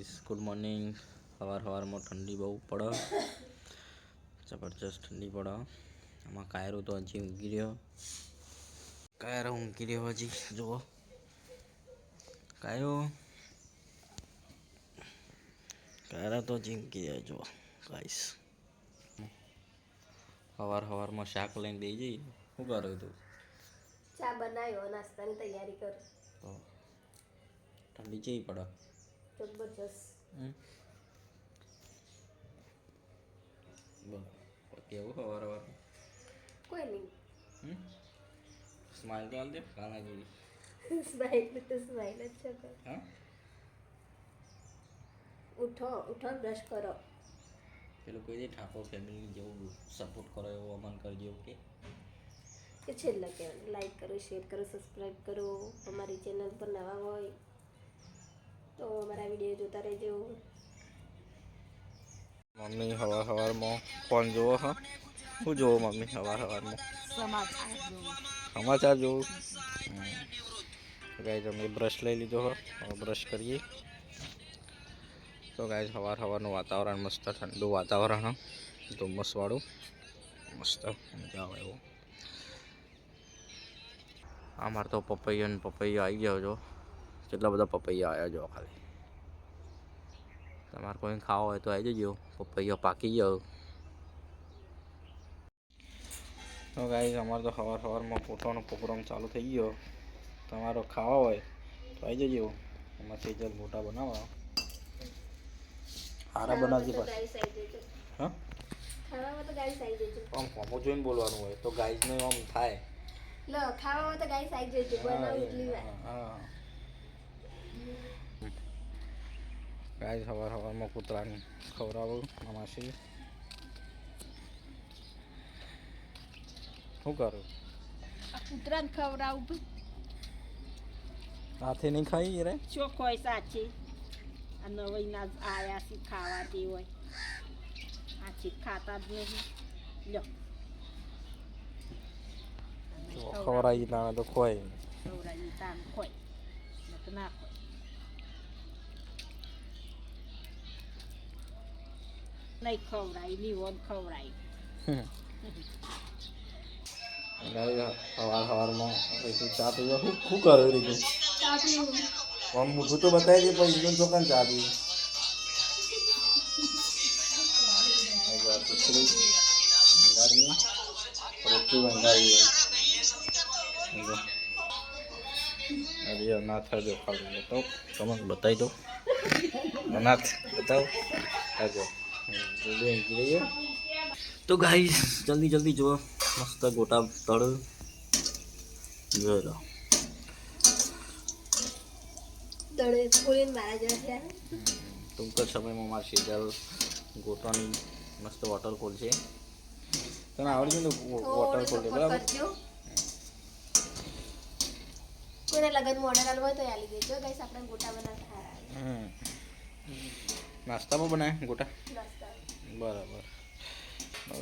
Guys good morning. સવારમાં ઠંડી બહુ પડે, જબરજસ્ત ઠંડી પડે. આમાં કાયરો તો હજી ઊંઘી રહ્યો હજી. જુઓ કાયરો તો હજી ઊંઘી રહ્યો. જુઓ ગાઈસ, સવારમાં શાક લઈને દઈ જઈએ. શું કરો તું? ચા બનાવ્યો, નાસ્તાની તૈયારી કર. તો ઠંડી ચેવી પડે? જબરજસ્ત. કેવું સવાર કોઈ નહીં. સ્માઈલ તો આલજે કાના જેવી. સ્માઈલ તો સ્માઈલ જ છે. હા, ઉઠો બ્રશ કરો. પેલું કોઈ દે ઠાકોર ફેમિલી જેવું સપોર્ટ કરો એવો અમન કરજો. ઓકે, કે છેલ્લે કહેવાનું લાઈક કરો, શેર કરો, સબસ્ક્રાઈબ કરો. અમારી ચેનલ પર નવા હોય તો અમારા વિડીયો જોતા રહેજો. મમ્મી સવારમાં ફોન જોવો? હા, શું જોવો મમ્મી સવારમાં? સમાચાર જોવું. ગાઈસ અમે બ્રશ લઈ લીધો હો, બ્રશ કરીએ. તો ગાઈસ સવારનું વાતાવરણ મસ્ત ઠંડુ વાતાવરણ, ધુમ્મસવાળું મસ્ત મજા આવે એવું. અમારે તો પપૈયા આવી ગયો. જો કેટલા બધા પપૈયા આવ્યા જો. ખાલી તમારે કોઈ ખાવા હોય તો આવી જજો. પપૈયા પાકી ગયો. તો ગાઈસ અમારે તો સવારમાં પોતાનો પ્રોગ્રામ ચાલુ થઈ ગયો. તમારો ખાવા હોય તો આવી જજો. એમાં સેજલ મોટા બનાવવા સારા બનાવજે પાછું. હા, ખાવામાં તો ગાઈસ આવી જજો. આમ કોમો જોઈને બોલવાનું હોય તો ગાઈસને આમ થાય. લો, ખાવામાં તો ગાઈસ આવી જજો. બનાવ એટલી વાર. હા, ગાઈસ સવારમાં કૂતરાને ખવડાવું. માસી શું કરું? કૂતરાને ખવડાવું. હાથે નહીં ખાઈ રે? ચોખ્ખો હોય સાચી. આ નવાઈના આયા છે ખાવા તે હોય. સાચી ખાતા જ નહીં. લો, ખવડાવી ના તો ખોય. ખવડાવી તાન ખોય ના ખોય. નહીં ખવડાવી, લીવોન ખવડાવી. સવારમાં ચા પીવા શું કરે રીતું? આમ મોઢું તો બતાવી દે પણ ઇન્જન ચોકન ચા પી. રોટલી વંગાવી હોય. અનાથ જો ખાલી બતાવો, તમને બતાવી દો. અનાથ બતાવો. તો ગાઈસ જલ્દી જુઓ, મસ્ત ગોટા તળ જોઈ લો. દડે ફૂલીને મારા જેવા છે. ટૂંક જ સમયમાં મારી સેજલ ગોટાની મસ્ત વોટરફોલ છે. તને આવડ્યું ને વોટરફોલ છે બરાબર? કોઈને લગન મોડેલ હોય તો આલી દેજો ગાઈસ. આપણે ગોટા બનાવતા. નાસ્તામાં બનાવે ગોટા? નાસ્તા બરાબર.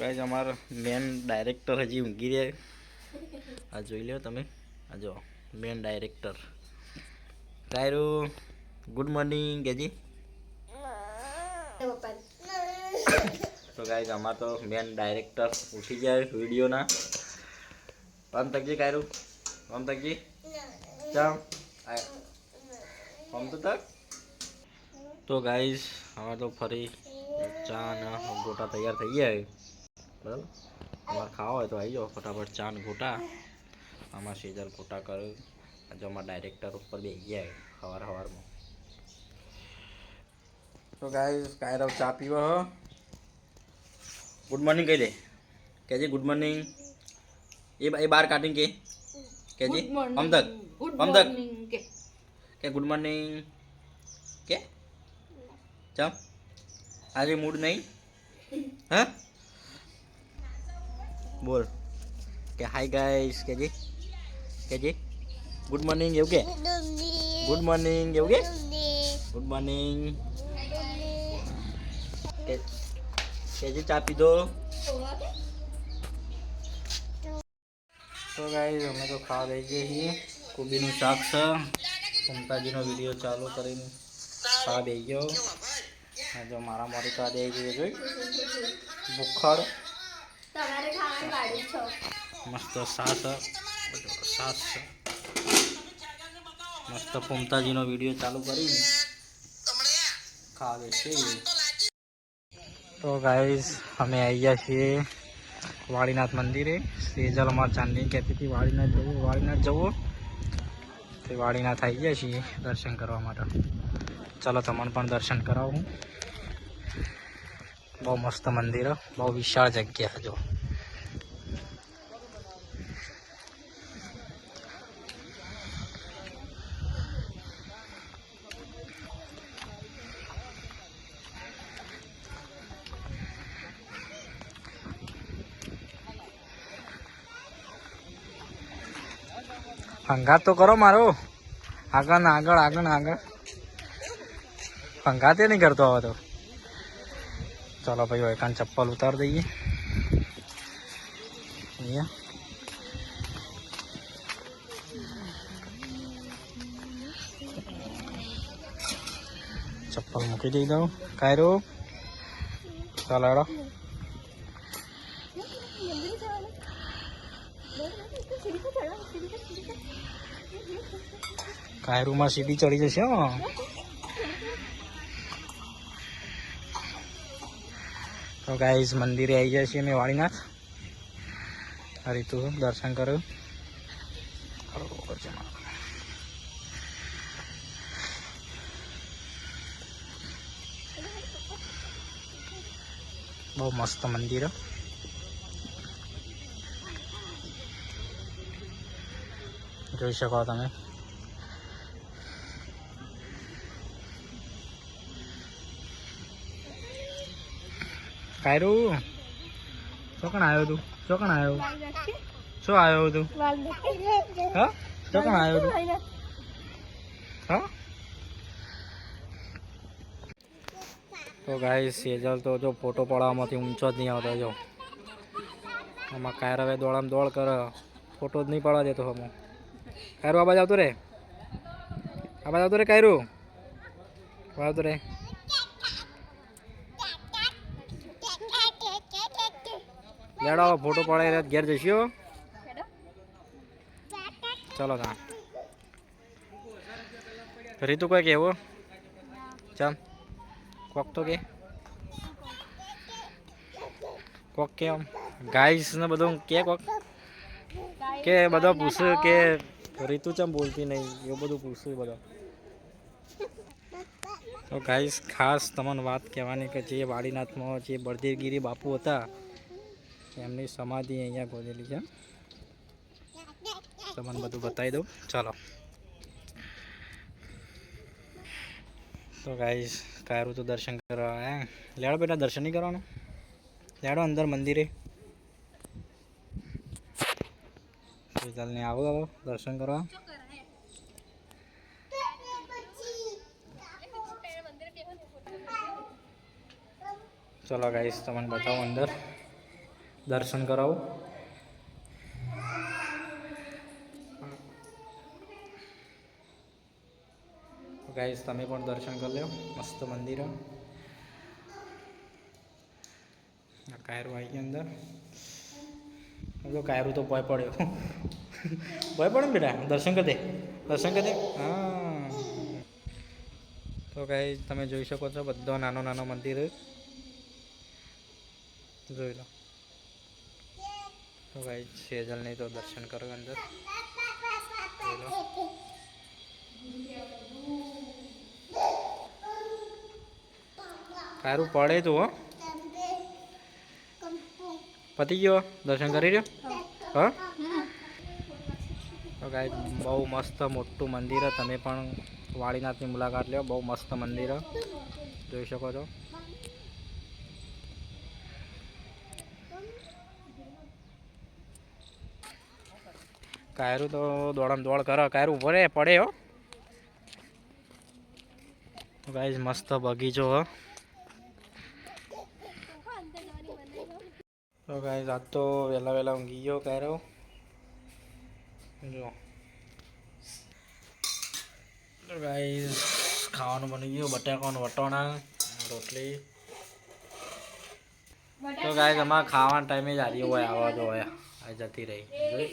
ગાઈસ અમારા મેન ડાયરેક્ટર હજી ઊંઘી રહ્યા. આ જોઈ લો તમે. આ જો મેન ડાયરેક્ટર કાયરો. Good morning KG. તો ગાઈસ અમાર તો મેન ડાયરેક્ટર ઉઠી જાય વિડીયોના. આમ તકજી કાયરો, આમ તકજી. ચામ આમ તો તક. તો ગાઈસ અમારે તો ફરી ચા અને ગોટા તૈયાર થઈ ગયા. બરાબર, અમારે ખાવા હોય તો આવી જાઓ ફટાફટ. ચા ને ગોટા. આમાં સેજલ ગોટા કરે. આજે અમારા ડાયરેક્ટર ઉપર બેસી ગયા સવારમાં. તો ગાઈસ કાયરો ચા પીવો. ગુડ મોર્નિંગ કહી દે. કહેજે ગુડ મોર્નિંગ. એ બાર કાઢીને કહેજે અમદક કે ગુડ મોર્નિંગ કે. ચમ આજે મૂડ નહીં? હા, બોલ કે હાય ગાઈસ કેજે ગુડ મોર્નિંગ એવું કે. ગુડ મોર્નિંગ એવું કે. ગુડ મોર્નિંગ કેજે ચા પીધો. તો ગાઈસ અમે તો ખાવા લઈ જઈએ છીએ. કોબીનું શાક છે. મમતાજીનો વિડીયો ચાલુ કરીને ખાવા બેસી ગયો. જો મારા મોરી તો દે જોઈએ જોઈ ભૂખડ તમારે ખાવાની વાડી છો. મસ્ત સાસ સાસ મસ્ત પુમતાજીનો વિડીયો ચાલુ કરી ખાવા બેસીએ. તો ગાઈસ અમે આવી ગયા છીએ વાળીનાથ મંદિરે. સેજલ અમાર ચાંદની કહેતી હતી વાળીનાથ જવું તે વાળીનાથ આવી ગયા છીએ દર્શન કરવા માટે. ચાલો તમને પણ દર્શન કરાવું. બહુ મસ્ત મંદિર, બહુ વિશાળ જગ્યા જો. હંગાત તો કરો મારો, આગળ ને આગળ આગળ ને આગળ. હંગાતે નહીં કરતો હવે તો. ચાલો ભાઈ એકાન ચપ્પલ ઉતાર દઈએ અહીંયા. ચપ્પલ મૂકી દઈ દઉં કાયરો. ચાલો હેડો. કાયરુમાં સીડી ચડી જશે. તો ગાઈસ મંદિરે આવી જાય છીએ મેં વાળીનાથ. રીતુ દર્શન કર્યું. બહુ મસ્ત મંદિર. જોઈ શકો તમે. કાયરું ચોકણ આવ્યો તું? ચોકણ આવ્યો? શું આવ્યો તું? હા ચોકણ આવ્યો તું? હા તો ગાઈસ સેજલ તો જો ફોટો પડાવવામાંથી ઊંચો જ નહીં આવતો. જો આમાં કાયર હવે દોડામાં દોડ કરે, ફોટો જ નહીં પડવા દેતો. હમો કાયરું આ બાજુ આવતું રે, આ બાજુ આવતું રે કાયરું, આવતું રે. લેડો ફોટો પડાવી ઘેર જઈશો. ચલો તા રીતુ કોઈ કેવો ચાલ કોક તો કોક કે આમ ગાઈસ ને બધું કે કોક કે બધા પૂછે કે રીતુ ચમ બોલતી નહીં એવું બધું પૂછ્યું બધા. તો ગાઈસ ખાસ તમને વાત કહેવાની કે જે વાડીનાથમાં જે બળદેવગીરી બાપુ હતા એમની સમાધિ અહીંયા ખોદેલી છે. તમને બધું બતાવી દઉં ચાલો. તો ગાઈસ કાયરું તો દર્શન કરવા લેડો બેટા. દર્શન નહીં કરવાનું? લેડો અંદર મંદિરે. ચાલને આવો દર્શન કરવા. ચલો ગાઈસ તમને બતાવો અંદર દર્શન કરાવો. ગાઈસ તમે પણ દર્શન કરી લો. મસ્ત મંદિર. કાયરું આવી ગયા અંદર. તો કાયરું તો ભય પડ્યો. ભય પડે ને બેટા. દર્શન કરી દે, દર્શન કરી દે. હા તો ગાઈસ તમે જોઈ શકો છો બધો નાનો નાનો મંદિર જોઈ લો. તો ગાઈસ સેજલ નહીં તો દર્શન કરો અંદર જોઈ લો. કાયરું પડે તું હો. પતી ગયો દર્શન કરી રહ્યો. હા તો ગાઈસ બહુ મસ્ત મોટું મંદિર. તમે પણ વાળીનાથની મુલાકાત લો. બહુ મસ્ત મંદિર જોઈ શકો છો. કાયરું તો દોડમ દોડ કરે. કાયરું ઉભો રે પડે હો. ગાઈસ મસ્ત બગીચો હો. તો ગાઈસ આજ તો વહેલા વહેલા ઊંઘી ગયો કાયરો. જો તો ગાઈસ ખાવાનું બની ગયું બટાકાનું વટોણા રોટલી તો ગાઈસ અમારા ખાવાના ટાઈમે જ હારી હોય આવા જો હોય આ જતી રહી જોઈ